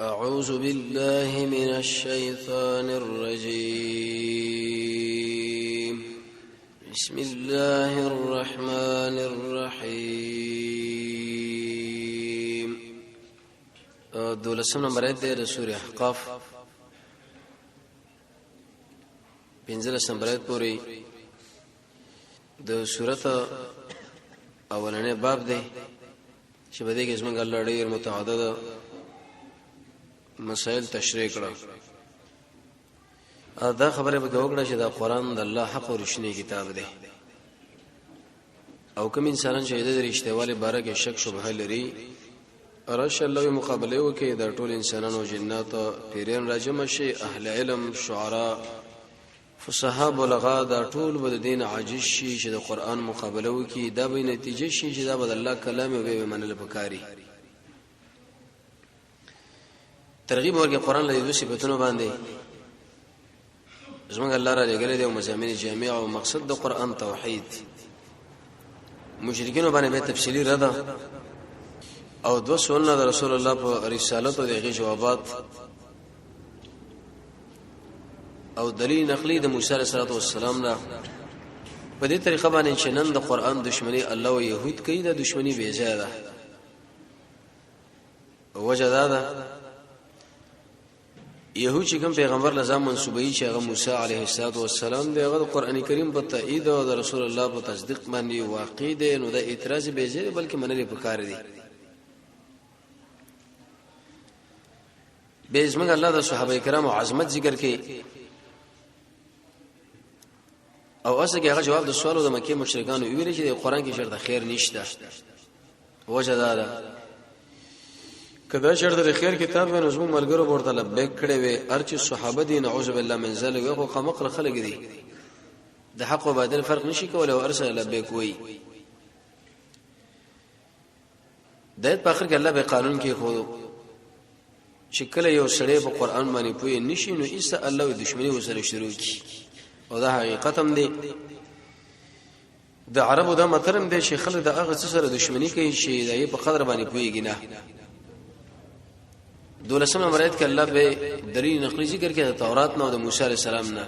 أعوذ بالله من الشيطان الرجيم بسم الله الرحمن الرحيم. دولسم نمبر 1 د سورة احقاف 15 نمبر پورې د سورته اولنې باب دی چې بده کې زمونږ الله ډېر متعدد مسائل تشریح کړه. دا خبره به وکړه چې دا قران د الله حق او رښتینی کتاب دی او کوم انسانان چې د رښتیوالي باره کې شک شبهه لري راشه الله مقابله وکي د ټول انسانانو جنات پیران راجم شي اهل علم شعرا فصحاب بلغا دا ټول به د دین عاجز شي چې د قران مقابله وکي دا به نتیجه شي چې دا به الله کلام او به منل پکاري. ترغیب ورکړي قران له دې صفاتونو باندې زمونږ الله را لګلې د مزامین جامع او مقصد د قران توحید. مشرکین باندې به تفصیلی رده او دو سنت د رسول الله په رسالت او دغه جوابات او دلیل نقلی د موسی علیه السلام نه په دې طریقه باندې چې نن د قران دشمنی الله او يهود کوي د دشمنی بے ځای ده. وجداده يهود چې کوم پیغمبر لزام منسوبي چې هغه موسی عليه السلام دی هغه قران کریم په تایید او د رسول الله په تصدیق باندې واقع دی نو د اعتراض به ځای بلکې منلې پکار دی. به زمونږ الله د صحابه کرامو عظمت ذکر کوي او اصل کې هغه جواب د سوالو د مکه مشرکانو ویل چې د قران کې شرط خیر نشته. وجداده کدا شرط د خیر کتاب و نظم ملګرو ورته لبیک کړي وي ارچ صحابه دي نعوذ بالله من ذلک خو خمقل خلق دي د حق او باطل فرق نشي کولای او ارسل لبیک وي دایته په اخر کې الله به قانون کې خو شکل یو سړی په قران باندې پوي نشي نو ایسه الله دښمنی وسره شروع کی او دا حقیقت هم دی. د عربو دا مترم دی چې خلک د هغه سره دښمنی کوي چې دای په قدر باندې پويږي نه. دولسم نمبر آیت کې الله به دلیل نقلی ذکر کړي د تورات نو د موسی علی السلام نه.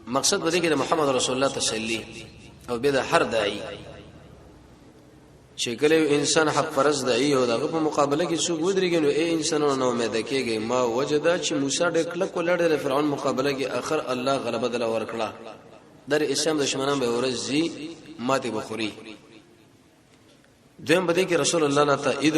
مقصد به کې د محمد رسول الله تسلی او به د هر داعی چې کله انسان حق فرض دی او دغه په مقابله کې څوک ودرېږي نو اے انسانانو نو امید کېږي ما وجدا چې موسی ډېر کلک ولړل د فرعون مقابله کې اخر الله غلبه دل ورکړه در اسلام دشمنان به ورزي ماته بخوري. دویم بده کې رسول الله نه تایید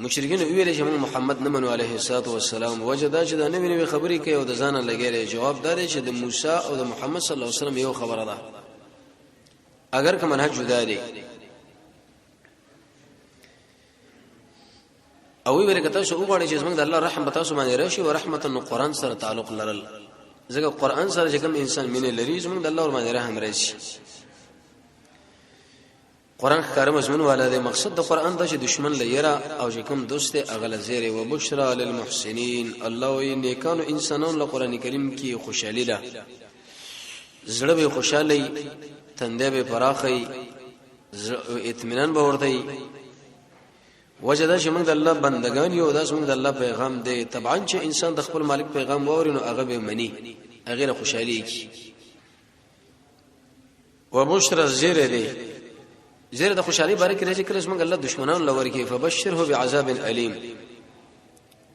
مشرکین ویل چې محمد نمنو علیه السلام وجدا چې دا نوې خبرې کوي او د ځان لګیږي. جواب دار چې د موسی او د محمد صلی الله علیه وسلم یو خبره ده اگر که منهج جدا دی او وی ورکه تاسو وګورئ چې زمونږ د الله رحم تاسو باندې راشي او رحمت نو قران سره تعلق لرل ځکه قران سره چې کوم انسان مینه لري زمونږ د الله ور باندې رحم راشي. قران کار مضمون والا دی. مقصد د قران د دشمن لیرا او چې کوم دوست اغل زیر او بشرا للمحسنین الله وی نیکانو انسانانو له قران کریم کې خوشالي ده زړه به خوشالي تنده به فراخي اطمینان به ورته وجدا چې موږ د الله بندگان یو داس موږ د الله پیغام دی. طبعا چې انسان د خپل مالک پیغام ووري نو هغه به مني هغه له خوشالي کی وبشرا زیر دی زیر د خوشالي باره کې راځي کله چې موږ الله دشمنان لور کې فبشره بعذاب الیم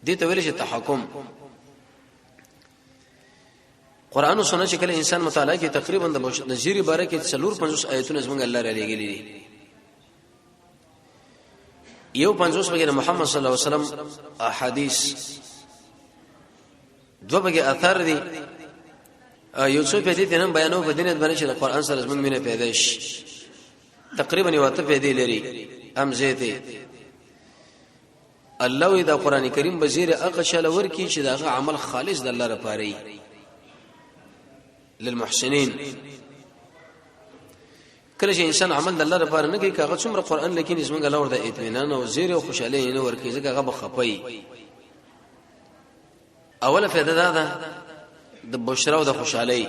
دې ته ویل چې تحکم قران او سنت چې کله انسان مطالعه کوي تقریبا د زیری باره کې 450 آیتونه زموږ الله را لګیلي دي. یو 50 بګه محمد صلی الله علیه وسلم احادیث دو بګه اثر دي یو څو په دې تنم بیانو په دینت باندې چې د قران سره زموږ مینه پیدا شي تقریبا یو ته پیدا لري هم زیته الله دا قران کریم بزیر اقشل ورکی چې دا عمل خالص د الله لپاره للمحسنين کله چې انسان عمل د الله لپاره نه کوي کاغه څومره قران لیکن زمونږ الله ورته اطمینان او زیر او خوشاله نه ورکي ځکه هغه بخپي. اوله فائدہ ده د بشرا او د خوشاله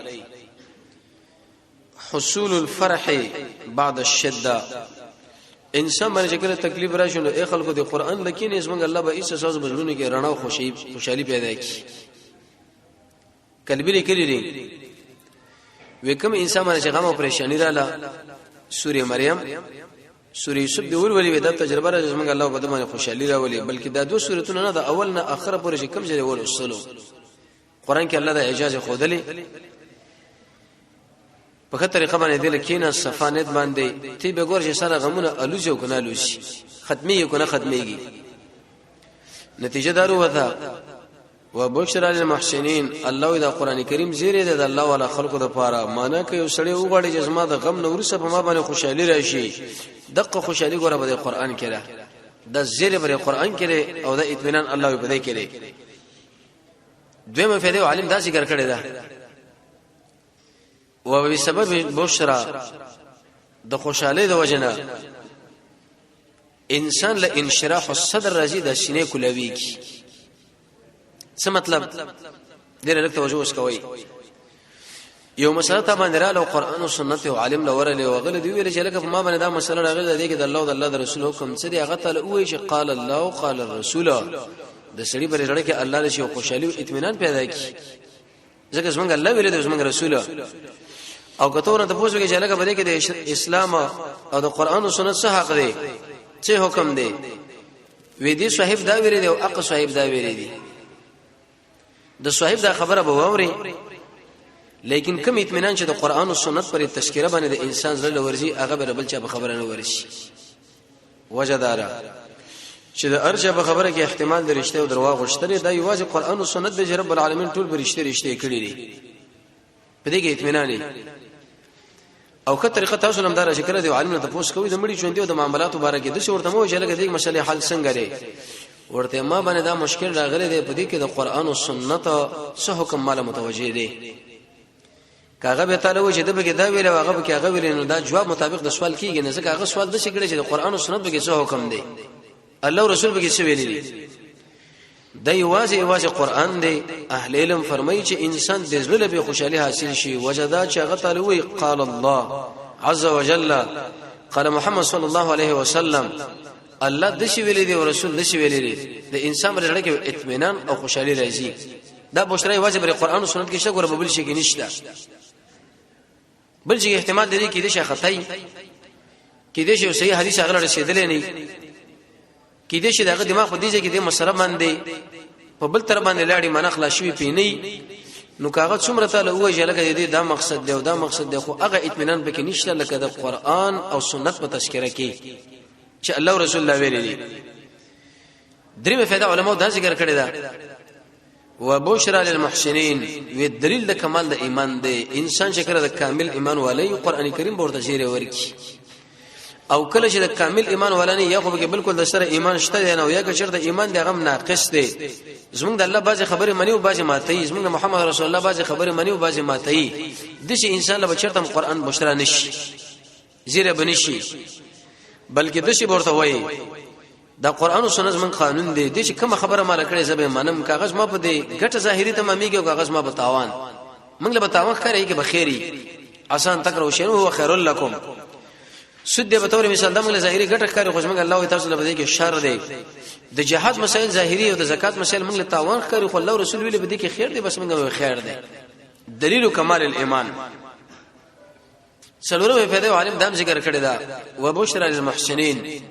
حصول الفرح بعد الشده انسان باندې کله تکلیف راشي نو اے خلکو د قران لکین اسمنګ الله به ایسه ساز بجلونه کې رڼا او خوشحالي پیدا کی قلبی لیکلی دی وکم انسان باندې غم او پریشانی رااله سوره مریم سوره یوسف دی ولولي دا تجربه را اسمنګ الله په دمانه خوشحالي راولي بلکې دا دوه سورتونه نه د اول نه اخره پورې کم ځای ول وصلو قران کې الله د اجازه خودلې په خاطر طریقه باندې د لکینه صفانت باندې تی به ګور چې سره غمونه الوزو کنه لوشي ختمي کنه ختميږي نتیجه دارو وته وبشرى للمحسنين الله دا قران کریم زیره ده الله والا خلقو د پاره معنا کوي سړی وګړي جسمه د غم نورسه په ما باندې خوشحالي راشي دغه خوشحالي ګوره به قران کړه د زیره به قران کړي او د اطمینان الله په دې کړي دویمه فائدې عالم دا ذکر کړی ده او به سبب بشرى د خوشحالي د وجنه انسان له انشراح الصدر راځي د سینې کولويږي څه مطلب ډېر لږ توجه وکوي یو مسله ته باندې رااله قرآن او سنت او عالم لورله او غل دی ویل چې لکه ما باندې دا مسله راغله دی کې د الله او د الله رسول حکم څه دی هغه تعالی وایي چې قال الله او قال الرسول د سړي پر لړ کې الله له شي خوشحالي او اطمینان پیدا کی ځکه څنګه الله ویل دی څنګه رسول او کتهونه ته پوښتنه کې چې لکه بده کې د اسلام او د قرآن او سنت څخه حق دی څه حکم دی وې دي صاحب دا ویری دی او اق صاحب دا ویری دی د صاحب دا خبره به ووري لیکن کوم اطمینان چې د قران او سنت پر تشکیره باندې د انسان زړه ورزي هغه به بل چا به خبره نه ورشي وجدارا چې د ارجه به خبره کې احتمال د رښتیا او درواغ غشتري دا یوازې قران او سنت د رب العالمین ټول به رښتیا کړی دي په دې کې اطمینان او که طریقه تاسو هم دا ذکر دی عالم ته پوښتنه کوي د مړي ژوند او د معاملاتو باره کې د څه ورته مو چې لکه دې مسلې حل څنګه لري ورته ما باندې دا مشکل راغلی دی په دې کې د قران او سنت څه حکم مال متوجه دی کاغه به تعالی وجه د بګی دا ویل او هغه به کې هغه ویل نو دا جواب مطابق د سوال کیږي نه ځکه هغه سوال د شي کړي چې د قران او سنت به کې څه حکم دی الله رسول به کې څه ویلي دي د یوازې قران دی اهل علم فرمایي چې انسان د زړه به خوشحالي حاصل شي وجدا چې هغه تعالی وی قال الله عز وجل قال محمد صلی الله علیه وسلم الله د شي ویلي دی او رسول د شي ویلي دی د انسان لپاره کې اطمینان او خوشحالي راځي دا بشرای واجب لري قران او سنت کې شګور بل شي کې نشته بل شي احتمال لري کې د شي خطای کې د شي صحیح حدیث هغه رسیدلې نه کې د شي دغه دماغ په دې کې د مسره باندې په بل تر باندې لاړې منخلا شوی پینې نو کاغذ څومره تعالی وایي لکه دې دا مقصد دی او دا مقصد دی خو هغه اطمینان به کې نشته لکه د قران او سنت په تذکرہ کې چې الله رسول الله ویلي دي درې فائدہ علماء دا ذکر کړی دا وبشرى للمحسنين والدليل د کمال د ایمان دی انسان چې کړه د کامل ایمان والي قران کریم ورته شیره ورکی او کله چې د کامل ایمان ولانی یا خو به بالکل د سره ایمان شته نه او یا چې د ایمان د غم ناقص دی زمونږ د الله باز خبره منی او باز ماتي زمونږ محمد رسول الله باز خبره منی او باز ماتي د شي انسان له بچرته قران بشرا نشي زیره بنشي بلکې د شي ورته وایي دا قران او سنت من قانون دی د شي کوم خبره مال کړي زبې منم کاغذ ما په دې ګټه ظاهري تماميږي او کاغذ ما بتاوان موږ له بتاوان خیره کې بخیری آسان تکرو شنو هو خیر لكم سود به تور مثال دمغه ظاهري ګټه کاری خو څنګه الله تعالی له بده کې شر دی د جهاد مسائل ظاهري او د زکات مسائل موږ له تاوان کاری خو الله رسول ویل بده کې خیر دی بس موږ خیر دی دلیل کمال الایمان سلوره په دې عالم دام ذکر کړی دا وبشرى للمحسنين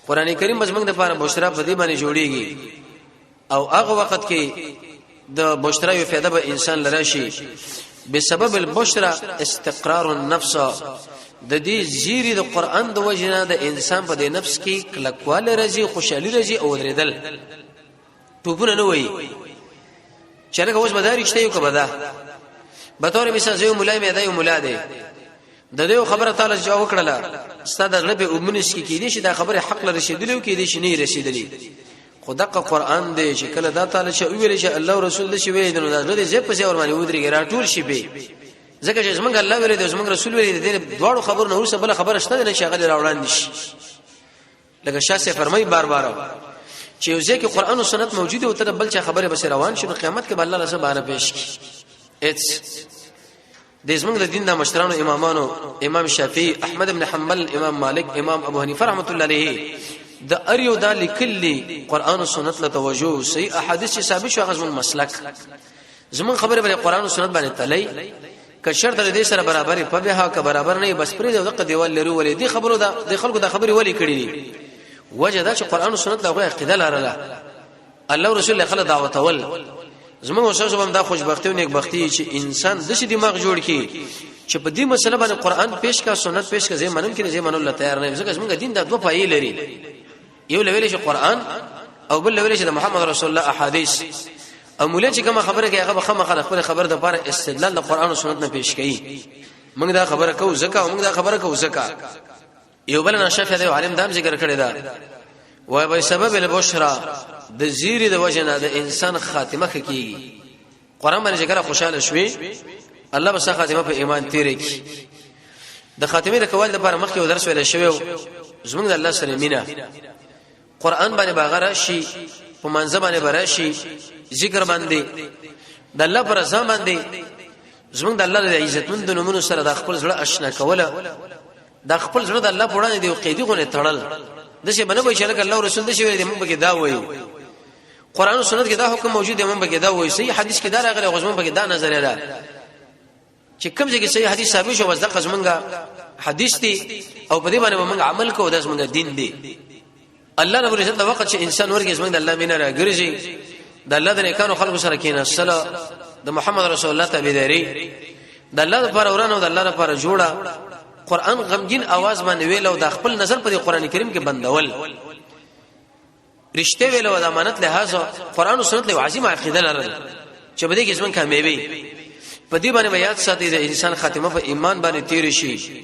قران کریم مزمن د لپاره بشرا په دې باندې جوړیږي او هغه وخت کې د بشرا یو فائدہ به انسان لراشي بسبب البشرا استقرار النفس د دې زیری د قران د وجنه د انسان په د نفس کې کلکواله راځي خوشالي راځي او درېدل ټوبونه نه وای چې لکه اوس مداري شته یو کبدا به تور مثال زو مولای مې دایو مولا دی د دې خبره تعالی جواب کړله استاد غلبه ومنس کې کېدې شي دا خبره حق لري شیدلو کې دې شي نه رسیدلې خدای قرآن دې چې کله دا تعالی چې ویل شي الله رسول دې شي وې نو دې زه په څیر باندې ودرېږي راټول شي به ځکه چې زمونږ الله ویل دې زمونږ رسول ویل دې دواړو خبرونه ورسره بل خبره شته نه شغل راوړان دي لکه شاسه فرمای بار بار چې یو ځکه قرآن او سنت موجود او ته بل چا خبره بس روان شي قیامت کې الله سبحانه پېښ کی د زمنګ د دین د مشرانو امامانو امام شافعي احمد بن حنبل امام مالک امام ابو حنیفه رحمت الله علیه د اریو د لیکلي قران او سنت له توجه صحیح احادیث ثابت شو غزمن مسلک زمون خبره به قران او سنت باندې تلای که شرط د دې سره برابرې په به که برابر نه بس پرې دغه دیوال لري ولې دي خبرو د خلکو د خبرې ولې کړې وجه دا چې قران او سنت له عقیده لرله الله رسول الله خلک دعوت ول زموږ اوسه هم دا خوشبختی او نیکبختی چې انسان د شي دماغ جوړ کړي چې په دې مسله باندې قران پیش کا سنت پیش کا زې منم کې زې منول تیار نه ځکه زموږ دین د دوه پایې لري یو لویل شي قران او بل لویل شي د محمد رسول الله احادیث او مولای چې کوم خبره کوي هغه خبره خبر د لپاره استدلال د قران او سنت نه پیش کړي موږ دا خبره کوو زکه او موږ دا خبره کوو زکه یو بل نه شافعي او عالم دام ذکر کړی دا وای به سبب البشرا د زیری د وجنه د انسان خاتمه کیږي قران باندې ذکر خوشاله شوي الله به خاتمه په ایمان تیرې کی د خاتمه د کول لپاره مخکې درس ویل شوی زموږ د الله سره مینا قران باندې باغره شي په منځ باندې براشي ذکر باندې د الله پر ځان باندې زموږ د الله د عزتمند نومونو سره د خپل زړه آشنا کوله د خپل زړه د الله په وړاندې دی قیدی غونه تړل د څه بنه به چې الله رسول د شي ویل موږ به دا وایو قران او سنت کې دا حکم موجود دی موږ به دا وایو صحیح حدیث کې دا راغلی غوښمن به دا نظر را چې کوم ځای کې صحیح حدیث ثابت شو وځه قزمنګا حدیث دی او په دې باندې موږ عمل کوو د زموږ دین دی الله رب عزت د وخت چې انسان ورګي زموږ د الله مینه راګرځي د الله د نیکانو خلکو سره کېنه صلا د محمد رسول الله تابعداري د الله لپاره ورانه او د الله لپاره جوړه قران غمگین आवाज باندې ویل او د خپل نظر په قران کریم کې بندول رښتې ویل او د امانت لحاظ قران او سنت له عظیم عقیده لرل چې بده کې اسمن کامیابی په دې باندې یاد ساتي د انسان خاتمه په ایمان باندې تیر شي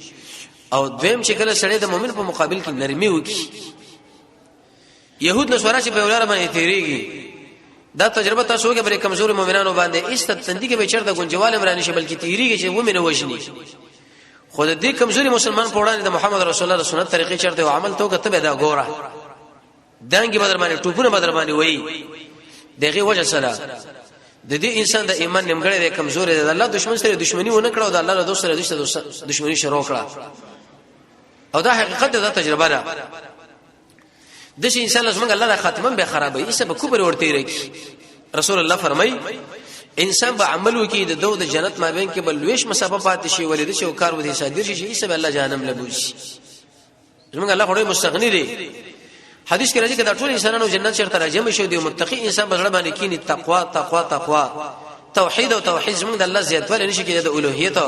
او دویم چې کله سړی د مؤمن په مقابل کې نرمي وکړي يهود نصارا چې په ولاره باندې تیریږي دا تجربه تاسو کې بری کمزور مؤمنانو باندې است تندې کې به چرته گنجواله مرانه شي بلکې تیریږي چې ومنه وښني خود دې کمزوري مسلمان په وړاندې د محمد رسول الله سنت طریقې چرته او عمل توګه ته دا ګوره دانګي بدر باندې ټوپونه بدر باندې وای دغه وجه سره د دې انسان د ایمان نیمګړی دی کمزوري دی الله دشمن سره دښمنی ونه کړو د الله له دوست سره دښمنی شروع کړه او دا حقیقت دا تجربه ده د شي انسان لازم الله خاتمه به خرابوي ایسه به کوبر ورته رکی رسول الله فرمای انسان به عمل وکي د دوه د جنت مابین کې بل ویش مسافه پاتې شي ولید شي او کار ودی صادر شي ایسه به الله جهنم لبوشي زمونږ الله خوري مستغنی دی حدیث کې راځي چې ټول انسانانو جنت شرط راځي شو دی متقی انسان به باندې کینی تقوا تقوا تقوا توحید او توحید زمونږ د الله زیات ول نشي کې د الوهیت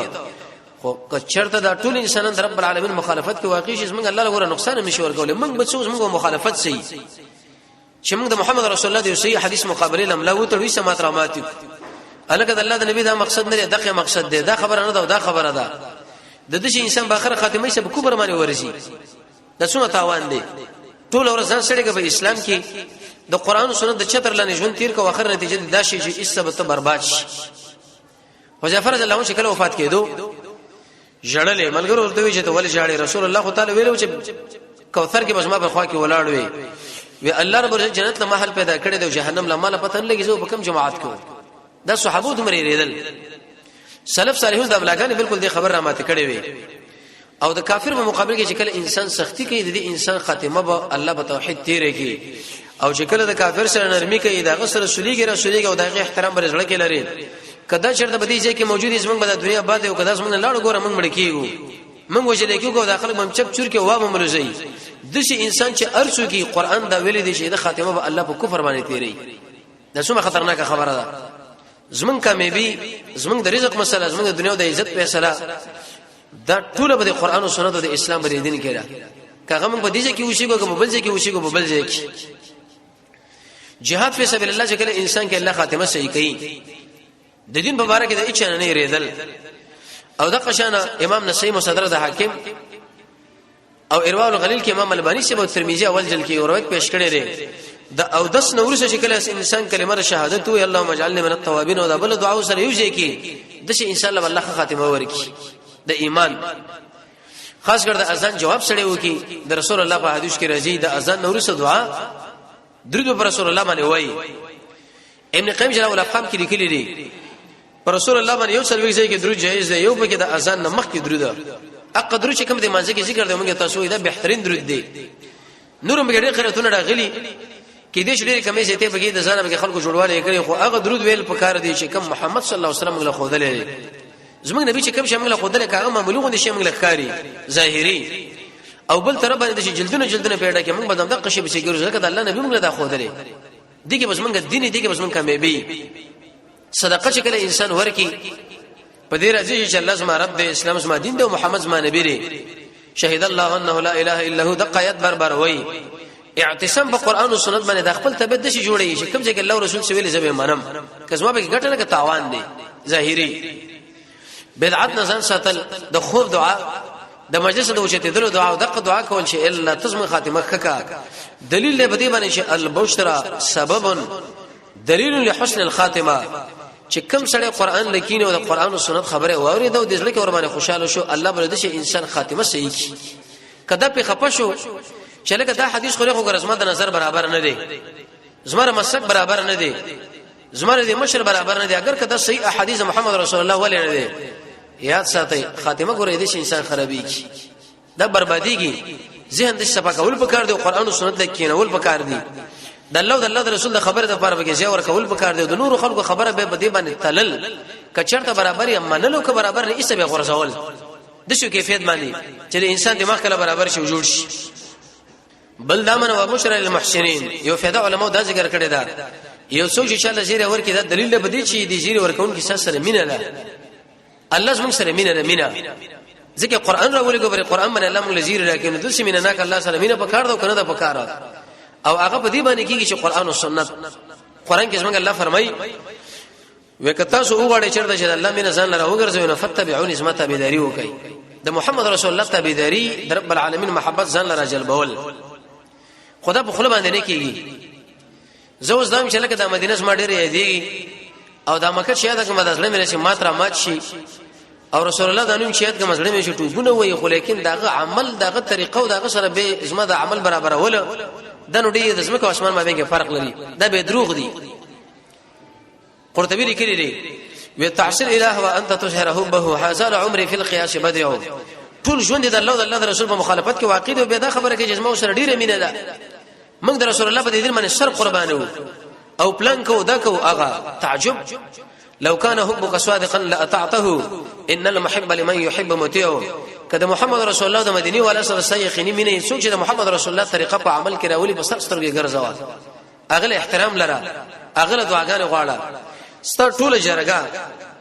خو کچرته د ټول انسانان د رب العالمین مخالفت کې واقع شي زمونږ الله لغوره نقصان مشي ورکول موږ به څو زمونږ مخالفت سي چې موږ د محمد رسول الله د صحیح حدیث مقابله لملا و تر وې سمات رامات الګ د الله د نبی دا مقصد نه دغه مقصد دی دا خبره نه ده دا خبره ده د دې انسان باخره خاتمه شي په کوبر باندې ورسي د څونه تاوان دی ټول ورځان سره په اسلام کې د قران او سنت د چتر لاندې ژوند تیر کو اخر نتیجه دا شي چې اسبته برباد شي حذیفه رضی الله عنه شکل وفات کېدو جړلې ملګرو ورته وی چې ته ول جاړي رسول الله تعالی ویلو چې کوثر کې بس ما په خوا کې ولاړ وي الله رب العزت جنت له محل پیدا کړی دی جهنم له مال پته نه لګي زه په کوم جماعت کو دا صحابو دمر ریدل سلف صالحون د بلاګان بالکل دې خبر را ماته کړی وي او د کافر په مقابل کې چې کله انسان سختی کوي د دې انسان خاتمه به الله په توحید تیرې کوي او چې کله د کافر سره نرمي کوي دا غسر رسوليږي او دغه احترام بر زړه کې لري کدا چرته بدی چې کې موجود زمونږ په دنیا باندې او کدا زمونږ لاړ ګوره موږ مړ کیږو موږ وجه لیکو داخله مم چپ چور کې واه ممرزي دشي انسان چې ارسو کې قران دا ویلي دي چې د خاتمه به الله په کفر باندې تیری دا څومره خطرناک خبره ده زمونږ کامیابی زمونږ د رزق مسله زمونږ د دنیا د عزت فیصله دا ټول به د قران او سنت او د اسلام بری دین کړه کاغه موږ په دې کې وشي کوم بل ځای کې وشي کوم بل ځای کې jihad فی سبیل الله چې کله انسان کې الله خاتمه صحیح کوي د دین په اړه کې د اچانه نه ریدل او د قشانه امام نسائی مصدر د حاکم او ارواء الغلیل کې امام البانی سے او ترمذی اول جلد کې روایت پیش کړي لري د او 10 نورسه چې کله انسان کلمه شهادت وي اللهم اجعلني من التوابین او د بل دعا سره یوځي کې د شي ان شاء الله الله خاتمه ورکی د ایمان خاص کر د اذان جواب سره وکي د رسول الله په حدیث کې راځي د اذان نورسه دعا درود پر رسول الله باندې وای ابن قیم جلاله الافهام کې لیکلی دی پر رسول الله باندې یو څلوي ځای کې درود جایز دی یو پکې د اذان نه مخکې درود اقا درود چې کوم دی مانځي کې ذکر دی موږ تاسو دا بهترین درود دی نورم بغیر خیرتونه راغلي کې دې شډې کمې زیته بګې د ځانه بګې خلکو جوړواله کړي خو هغه درود ویل پکار دی چې کوم محمد صلی الله علیه وسلم له خودلې زموږ نبی چې کوم شامل خودلې کاغه معمولی غو دي شامل ښکاری ظاهري او بل طرف باندې چې جلدونه پیدا کې موږ بدم د قشي به ګورځ کړه د الله نبی موږ له خودلې دي کې بس موږ دین دي کې بس موږ کامیابی صدقه چې کله انسان ورکی په دې راځي چې الله زما رب دی اسلام زما دین دی او محمد زما نبی دی شهید الله انه لا اله الا هو دقایت بربر وای اعتصام په قران او سنت باندې د خپل تبد شي جوړي چې کوم ځای کې الله رسول سویل زبې منم کزما به ګټه نه تاوان دی ظاهري بدعت نزان ساتل د خوب دعا د مجلس د اوچته دلو دعا او دغه دعا کول شي الا تزم خاتمه خکا دلیل له بدی باندې چې البشرا سبب دلیل لحسن الخاتمه چې کوم سړی قران لیکین او د قران او سنت خبره واوري د ځل کې ور باندې خوشاله شو الله بل د شي انسان خاتمه صحیح کی کدا په خپه شو چې لکه دا حدیث خو له غرض د نظر برابر نه دی زمره مسلک برابر نه دی زمره د مشر برابر نه دی اگر کدا صحیح احادیث محمد رسول الله ولې نه دی یاد ساتئ خاتمه ګورې د شي انسان خرابي کی دا بربادي کی ذهن د صفه کول پکار دی قران او سنت لیکینول پکار دی د الله د رسول د خبره د پاره به ځای ور کول پکار دی د نور خلکو خبره به بدی باندې تلل کچرته برابر یا منلو که برابر نه ایسه به غرزول د شو کیفیت باندې چې انسان دماغ کله برابر شي جوړ شي بل دامن او بشر للمحسنین یو فائدہ علماء دا ذکر کړی دا یو څوک چې الله زیره ور کې دا دلیل به دی چې د زیره ورکون کې سره مینه ده الله زموږ سره مینه ځکه قران راولې ګوره قران باندې الله موږ زیره راکې نو د سې مینه نه ک الله سره مینه پکار دا کنه دا پکار او هغه په دې باندې کېږي چې قران او سنت قران کې څنګه الله فرمایي وکتا سو وګړي چرته چې الله مینه ځان لره وګرځوي نو فتبعون اسمت بيداری وکي د محمد رسول الله تبيداری د رب العالمین محبت ځان لره جلبول خدا په خپل باندې نه کېږي زوز دام چې لکه د مدینه سم ډېر یادېږي او د مکه چې دا کومه د ځل مې چې ماتره مات شي او رسول الله دانو چې یاد کوم ځل مې چې ټوبونه وي خو لیکن داغه عمل داغه طریقه او داغه سره به اسمه د عمل برابر ول د نو دې د زمکه او اسمان باندې فرق لري دا به دروغ دي قرطبي لیکلی دی و تعصر اله وانت تشهر حبه حاصل عمري في القياس بدر ټول ژوند د الله او د رسول په مخالفت کې واقع دی به دا خبره کې جسمه سره ډیره مینه ده موږ د رسول الله په دې باندې سر قربانو او پلان کو دا کو اغا تعجب لو كان حبك صادقا لاطعته ان المحب لمن يحب مطيع کله محمد رسول الله د مدینه والا سره سیخنی مینه سوچ د محمد رسول الله طریقه په عمل کې راولي بس سترګې ګرځوا اغله احترام لره اغله دعاګانې غواړه ستر ټوله جرګه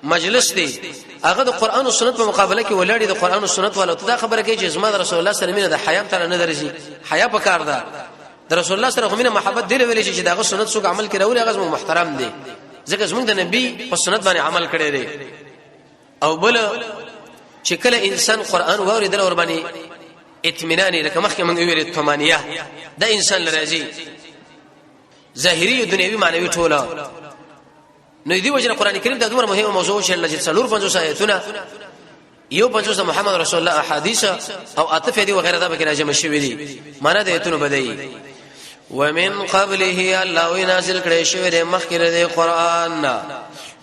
مجلس دی هغه د قران او سنت په مقابله کې ولاړی د قران او سنت والا ته دا خبره کوي چې زما رسول الله سره مینه د حیا تر نه درځي حیا په کار ده د رسول الله سره مینه محبت دی ویل چې داغه سنت څوک عمل کوي راولي هغه محترم دی ځکه زموږ د نبی په سنت باندې عمل کړی دی او بل چې کله انسان قران واوري در ور باندې اطمینان لکه مخکې موږ ویل طمانیه دا انسان لراځي ظاهري او دنیوي معنوي ټوله نو دی وجه قران کریم دا دومره مهمه موضوع چې الله جل څلور 50 آیتونه یو 50 محمد رسول الله احادیث او عاطفه دي وغيرها دا به راجم شوی دي معنا د ایتونو بدایي ومن قبله الله نازل کړي شوی د مخکره د قران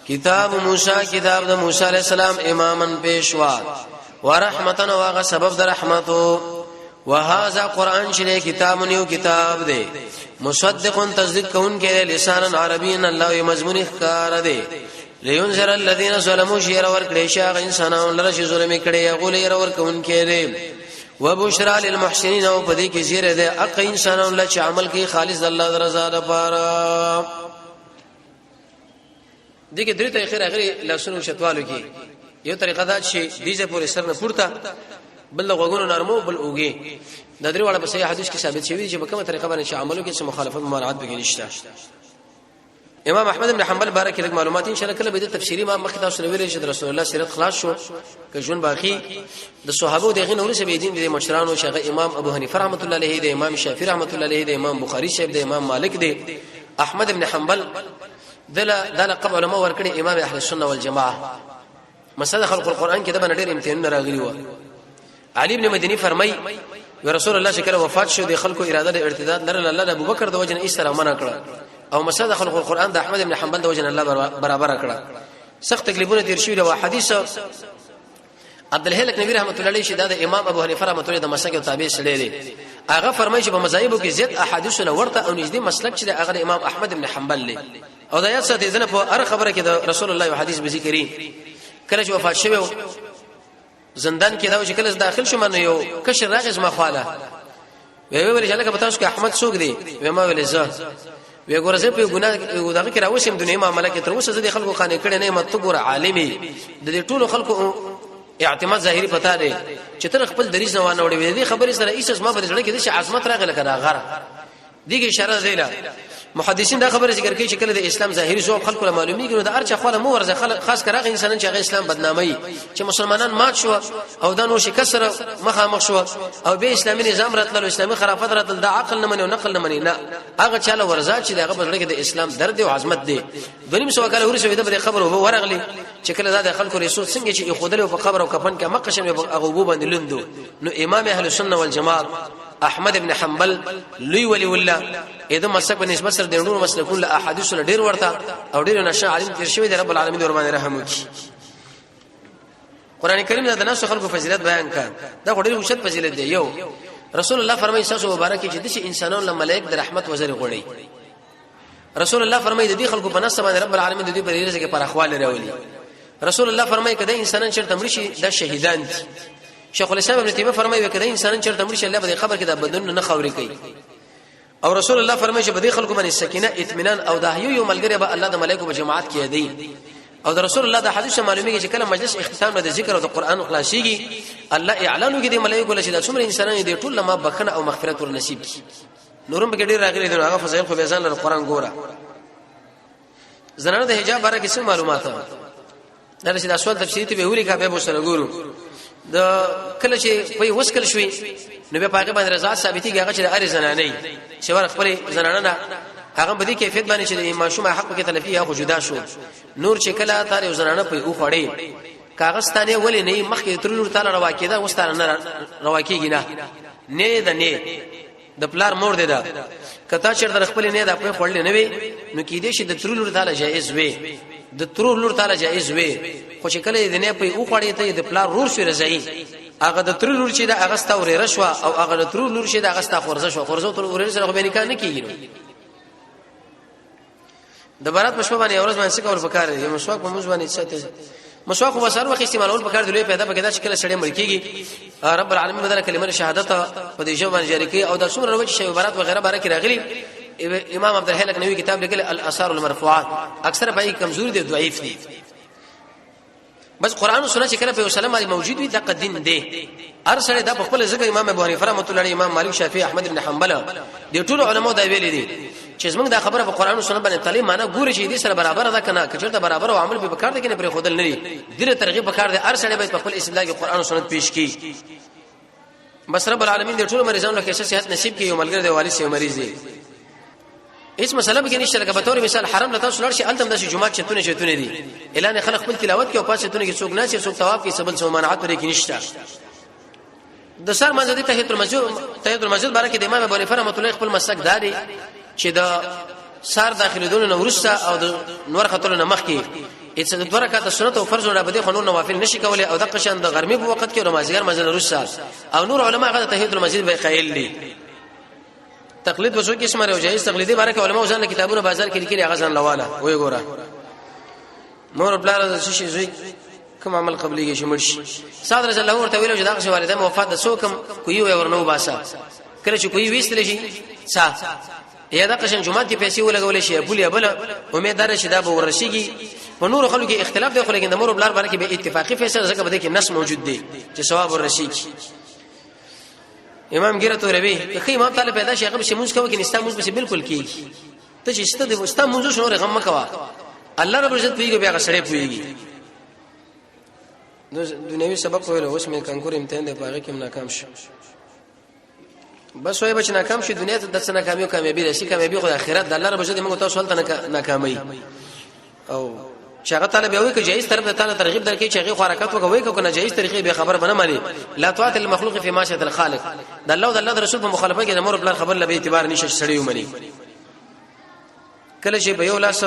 کتاب موسی کتاب د موسی علی السلام امامن پیشوا ورحمتن واغه سبب د رحمتو وهذا قران چې کتاب نیو کتاب دی مصدق تصدیق کون کې لسان عربی الله یو مضمون ښکار دی لينذر الذين ظلموا شر ور کړي شاغ انسانانو لره چې ظلم کړي یغول ير ور کون کې دی وبشرى للمحسنين او پدې کې زیره ده اق انسانانو لچ عمل کې خالص الله رضا لپاره دغه درې ته اخر اخر لاسونو شتوالو کې یو طریقه دا چې دیجه پورې سر نه پورته بل غوګونو نرمو بل اوږي د درې واړه په صحیح حدیث کې ثابت شوی چې په کومه طریقه باندې عملو کې څه مخالفت ممانعت به نشته امام احمد بن حنبل بارک الله معلومات ان شاء الله کله به د تفسیری ما مخکې تاسو ویل چې رسول الله سیرت خلاص شو که جون باقی د صحابه دغه نور څه به دین د مشرانو شیخ امام ابو حنیفه رحمۃ اللہ علیہ د امام شافعی رحمۃ اللہ علیہ د امام بخاری شیخ د امام مالک د احمد بن حنبل دل قبل علماء ورکړي امام اهل السنه والجماعه مساله خلق القرآن کې د باندې ډېر امتحان راغلی و علي ابن مديني فرمای رسول الله شکر وفات شو د خلکو اراده د ارتداد لره الله ابو بکر د وجنه ایسره منع کړ او مساله خلق القرآن د احمد بن حنبل د وجنه الله برابر کړ سخت تکلیفونه تیر شوی له حدیث عبد الهلک نبی رحمت الله علیه شداد امام ابو حنیفه رحمت الله د مسلک او تابع سره دی هغه فرمایي چې په مذاهبو کې زیات احادیث له ورته او نږدې مسلک چې هغه امام احمد ابن حنبل دی او دا یاد ساتي ځنه په هر خبره کې د رسول الله او حدیث به ذکرې کله چې وفات شوی زندان کې دا چې کله داخل شو منه یو کشر راغز ما خاله وی چې لکه پتا شو احمد څوک دی و ما ویل زه وی ګورځه په ګناه دغه کې راوسم دنیا معاملې کې تر اوسه ځدې خلکو خانه کړي نه مت ګور عالمي د دې ټولو خلکو اعتماد ظاهري پتا دی چې تر خپل دریځ نه وانه وړي دې خبرې سره ایسه ما په دې کې د عظمت راغله کړه غره دیګه اشاره دی محدثین دا خبره ذکر کوي چې کله د اسلام ظاهري ذوق خلکو له معلومیږي نو د ارچ خپل مو ورزه خاص کراغ انسانان چې اسلام بدنامي چې مسلمانان مات شو او دا نو شکسر مخامخ شو او به اسلامي نظام راتل اسلامي خرافات راتل د عقل نه منو نقل نه مني نه هغه چاله ورزه چې دغه په لړ کې د اسلام درد او عظمت دی دنیم سو کله ورسوي د خبره هو ورغلی چې کله د خلکو رسول څنګه چې خودلو په خبره او کفن کې مقشم په غوبو باندې لندو نو امام اهل السنه والجماعه احمد ابن حنبل لوی ولی الله اېده مسلک په نسبت سره د نور مسلکون له احادیث له ډیر ورته او ډیر نشه عالم تیر شوی دی رب العالمین ور باندې رحم وکړي قران کریم دا د ناس خلکو فضیلت بیان کړه دا ډیر اوچت فضیلت دی یو رسول الله فرمایي تاسو مبارک چې د انسانانو له ملائک د رحمت وزر غوړي رسول الله فرمایي د دې خلکو په نس باندې رب العالمین د دې په ریزه کې پر اخوال راولي رسول الله فرمایي کله انسانان چرته مرشي د شهیدان دي شیخ الاسلام ابن تیمیه فرمایي وکړه انسانان چرته مرشي الله به خبر کې د بدن نه خوري کوي او رسول الله فرمایي چې به خلکو باندې سکینه اطمینان او د یو ملګری به الله د ملائکه په جماعت کې دی او د رسول الله د حدیث معلومیږي چې کله مجلس اختتام د ذکر او د قران خلاصيږي الله اعلان وکړي د ملائکه له چې د څومره انسانان دي ټول ما بخنه او مغفرت ور نصیب کړي نورم به ډیر راغلي دي هغه فضایل خو به ځان له قران ګوره زنانه د حجاب باره کې څه معلومات دا چې د سوال تفسیری ته به ویلي کا به سره ګورو د کله چې په وسکل شوي نو به پاګه باندې رضا ثابتي هغه چې د ار زنانه چې ور خپل زنانه هغه په دې کیفیت باندې چې د ماشومه حق کې تلفي هغه جدا شو نور چې کله تار یو زنانه په او خړې کاغذستانه ولې نه مخکې تر لور تعالی روا کېده وستانه نه روا کېږي نه د نه د پلار مور دی دا کته چې در خپل نه د په خړلې نه وي نو کې دې چې د تر لور تعالی جایز وي د تر لور تعالی جایز وي خو چې کله دې نه په او خړې ته د پلار رور شي رضای هغه د تر لور چې د اغستا ورې رشوا او هغه د تر لور چې د اغستا خورزه شو خورزه تر ورې سره به نکاح نه کیږي د برات په شپه باندې اورز باندې څه کول پکار دی مسواک په موږ باندې څه مسواک په سر وخت استعمالول پکار دی پیدا پکې دا چې کله سړی مړ کیږي رب العالمین بدل کلمه شهادت په دې ژبه باندې جاری کوي او د څومره وجه شی برات وغیرہ باره کې راغلي امام عبد الحلق نووي کتاب لیکل الاثار المرفوعات اکثر په کمزوري دي ضعیف دي بس قران او سنت چې کله په سلام علی موجود وي د قدین دی هر سره د خپل ځکه امام ابو حنیفه رحمۃ اللہ علیہ امام مالک شافعی احمد بن حنبل دي ټول علماء دا ویلي دي چې زمونږ دا خبره په قران او سنت باندې تعلیم معنا ګوري چې دې سره برابر ده کنه کچرته برابر او عمل به وکړ دي کنه پر خودل نه دي ډیره ترغیب وکړ دي هر سره به په خپل استدلال کې قران او سنت پیش کی بس رب العالمین دې ټول مریضانو له کیسه صحت نصیب کړي او ملګری دی والي سي مریض دي هیڅ مسله به نشته لکه به تور مثال حرم لته سولر شي التم د جمعه چتونه دي اعلان خلق خپل تلاوت کې او پاسه تونه کې څوک نه شي څوک ثواب کې سبل سو منعت لري کې نشته د سر منځ دي تحیت المسجد بارکه د امام ابو حنیفه رحمۃ اللہ خپل مسلک داري چې د سار داخليدون نو ورسته او د نور خطر نه مخ کې اڅ د دوه رکعات سنت او فرض نه بده خنور نوافل نشي کولای او د قشن د غرمې په وخت کې نمازګر مزل ورسته او نور علما غته تحیت المسجد به قائل دي تقلید وسو کې اسمه او جایز تقلیدي بارکه علما ځان کتابونه بازار کې لیکلي غزان لواله وې ګوره مور بلار د شي زوی کوم عمل قبلي کې شمرش صادر رضی الله ورته ویلو چې دا والده وفات د سوکم کوي ورنو باسا کله چې کوي وېستل شي صح یا دا قشن جمعه کې پیسې ولګول شي بولیا بل امیدوار شي دا به ورشيږي په نور خلکو کې اختلاف دی خو لیکن د مور بلار باندې به اتفاقی فیصله زکه بده کې نص موجود دی چې ثواب ورشيږي امام ګیرته روي که امام طالب پیدا شي هغه شموز کوي کې نستا موږ به بالکل کیږي ته چې ست د مستا موږ شنو غم مکوا الله رب عزت پیږي بیا غسړې پیږي نو دنیوي سبب ویل اوس مې کنکور امتحان دی پاره کې ناکام شو بس وای بچ ناکام شي دنیا ته د څه ناکامیو کامیابی راشي کامیابی خو د آخرت د الله رب عزت موږ تاسو ولته ناکامي او شغه طالب یو کې جایز طرف ته تعالی ترغیب درکې چې هغه حرکت وکوي کو نه جایز طریقې به خبر بنه مانی لا طاعت المخلوق فی معصیت الخالق د الله او د الله رسول په مخالفت کې د امر بل خبر لبه اعتبار نشي سړی ومني کله چې به یو لاس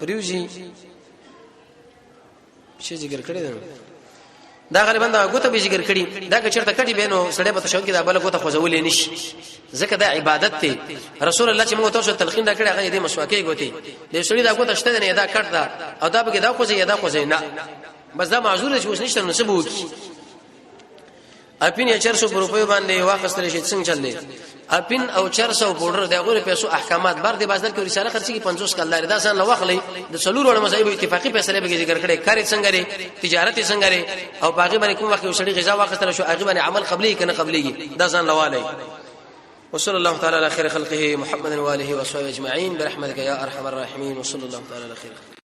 پریوزی شي ذکر کړی دا غالبا دا غوته به ذکر کړي دا که چرته کړي به نو سړی په تشوق کې دا بل غوته خوځولې نشي ځکه دا عبادت ته رسول الله چې موږ تاسو تلقین دا کړی هغه دې مسواکې غوته دې سړی دا غوته شته نه دا کړ دا او دا به دا خوځي دا خوځي نه بس دا معذور چې اوس نشته نو څه بو کی اپین 400 روپے باندې واخستل شي څنګه چل دی اپین او 400 پودر د غوړ پیسو احکامات بر د بازار کې رساله خرڅي کې 50 کال دا ځان لوخلې د څلور وړ مصايب اتفاقی فیصله به ذکر کړي کار څنګه لري تجارت څنګه لري او باغی باندې کوم وخت وسړي غذا واخستل شو هغه باندې عمل قبلي کنه قبلي دا ځان لواله وصلى الله تعالى على خير خلقه محمد واله وصحبه اجمعين برحمتك يا ارحم الراحمين وصلى الله تعالى على خير